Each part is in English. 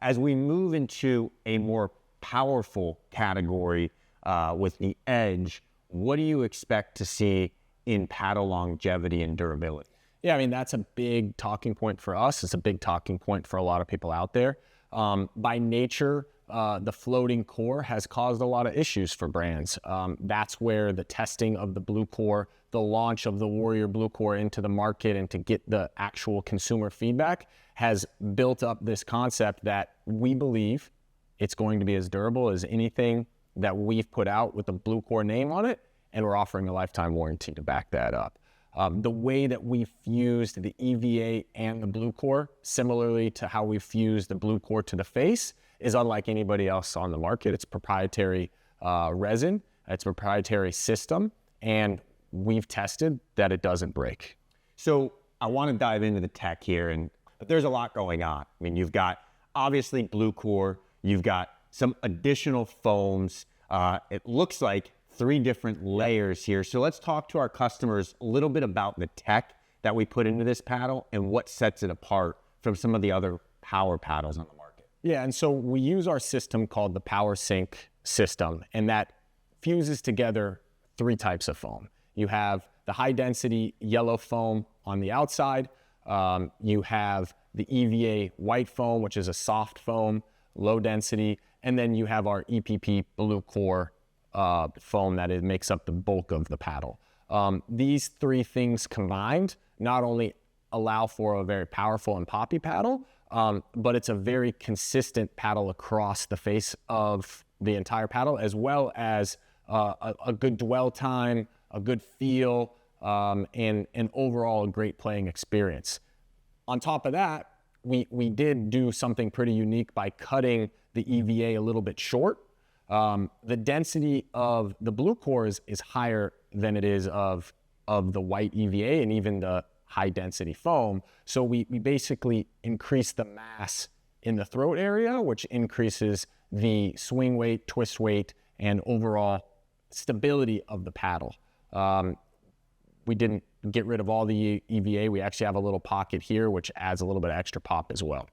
As we move into a more powerful category with the Edge, what do you expect to see in paddle longevity and durability? Yeah, I mean, that's a big talking point for us. It's a big talking point for a lot of people out there. By nature, the floating core has caused a lot of issues for brands. That's where the testing of the BluCore, the launch of the Warrior BluCore into the market and to get the actual consumer feedback has built up this concept that we believe it's going to be as durable as anything that we've put out with the BluCore name on it, and we're offering a lifetime warranty to back that up. The way that we fused the EVA and the BluCore, similarly to how we fused the BluCore to the face, is unlike anybody else on the market. It's proprietary resin, it's proprietary system, and we've tested that it doesn't break. So I want to dive into the tech here, but there's a lot going on. I mean, you've got obviously BluCore, you've got some additional foams. It looks like 3 different layers here. So let's talk to our customers a little bit about the tech that we put into this paddle and what sets it apart from some of the other power paddles on the market. Yeah, and so we use our system called the PowerSync system, and that fuses together 3 types of foam. You have the high density yellow foam on the outside. You have the EVA white foam, which is a soft foam, low density. And then you have our EPP BluCore foam that makes up the bulk of the paddle. These 3 things combined not only allow for a very powerful and poppy paddle, but it's a very consistent paddle across the face of the entire paddle, as well as a good dwell time, a good feel, and overall a great playing experience. On top of that, we did do something pretty unique by cutting the EVA a little bit short. The density of the BluCore is higher than it is of the white EVA and even the high density foam. So we basically increase the mass in the throat area, which increases the swing weight, twist weight, and overall stability of the paddle. We didn't get rid of all the EVA. We actually have a little pocket here, which adds a little bit of extra pop as well.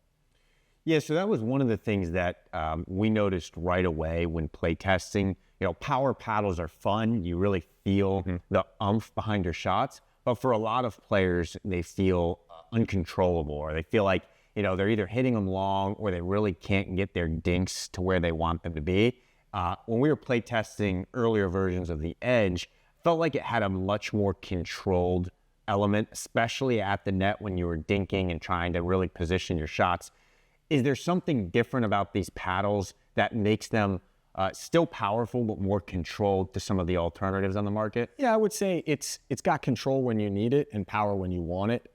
Yeah, so that was one of the things that we noticed right away when play testing. You know, power paddles are fun. You really feel the oomph behind your shots. But for a lot of players, they feel uncontrollable, or they feel like, you know, they're either hitting them long or they really can't get their dinks to where they want them to be. When we were play testing earlier versions of the Edge, felt like it had a much more controlled element, especially at the net when you were dinking and trying to really position your shots. Is there something different about these paddles that makes them still powerful but more controlled to some of the alternatives on the market? Yeah, I would say it's got control when you need it and power when you want it.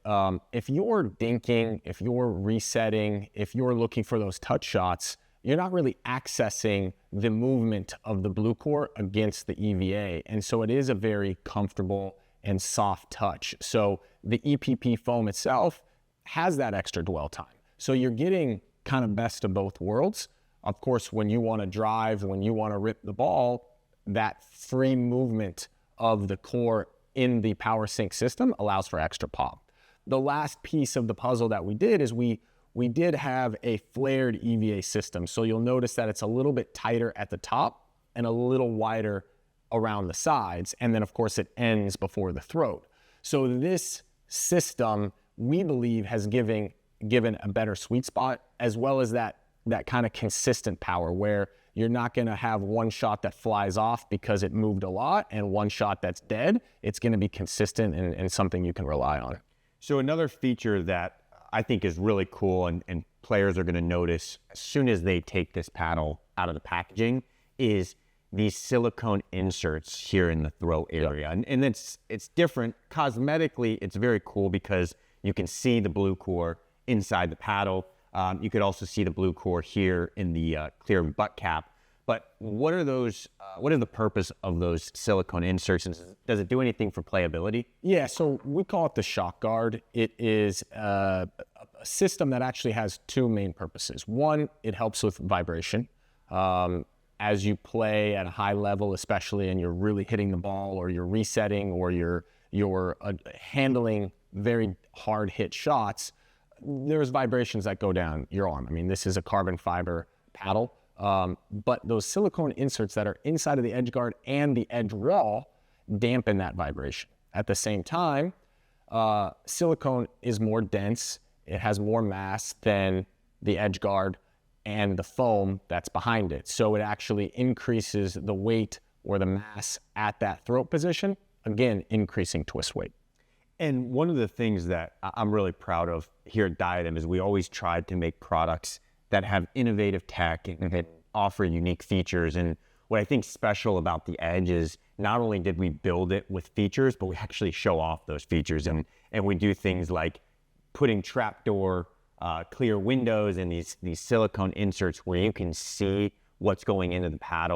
If you're dinking, if you're resetting, if you're looking for those touch shots, you're not really accessing the movement of the BluCore against the EVA. And so it is a very comfortable and soft touch. So the EPP foam itself has that extra dwell time. So you're getting kind of best of both worlds. Of course, when you want to drive, when you want to rip the ball, that free movement of the core in the PowerSync system allows for extra pop. The last piece of the puzzle that we did is we did have a flared EVA system. So you'll notice that it's a little bit tighter at the top and a little wider around the sides. And then, of course, it ends before the throat. So this system, we believe, has given a better sweet spot, as well as that kind of consistent power where you're not going to have one shot that flies off because it moved a lot and one shot that's dead. It's going to be consistent and something you can rely on. So another feature that I think is really cool and players are going to notice as soon as they take this paddle out of the packaging is these silicone inserts here in the throat area. Yep. And it's different. Cosmetically, it's very cool because you can see the BluCore inside the paddle. You could also see the BluCore here in the clear butt cap. But what are those? What is the purpose of those silicone inserts? And does it do anything for playability? Yeah, so we call it the shock guard. It is a system that actually has 2 main purposes. One, it helps with vibration. As you play at a high level, especially, and you're really hitting the ball, or you're resetting, or you're handling very hard hit shots, there's vibrations that go down your arm. I mean, this is a carbon fiber paddle, but those silicone inserts that are inside of the edge guard and the edge wall dampen that vibration. At the same time, silicone is more dense. It has more mass than the edge guard and the foam that's behind it. So it actually increases the weight or the mass at that throat position, again, increasing twist weight. And one of the things that I'm really proud of here at Diadem is we always tried to make products that have innovative tech and offer unique features. And what I think special about the Edge is not only did we build it with features, but we actually show off those features. And we do things like putting trapdoor clear windows and these silicone inserts where you can see what's going into the paddle.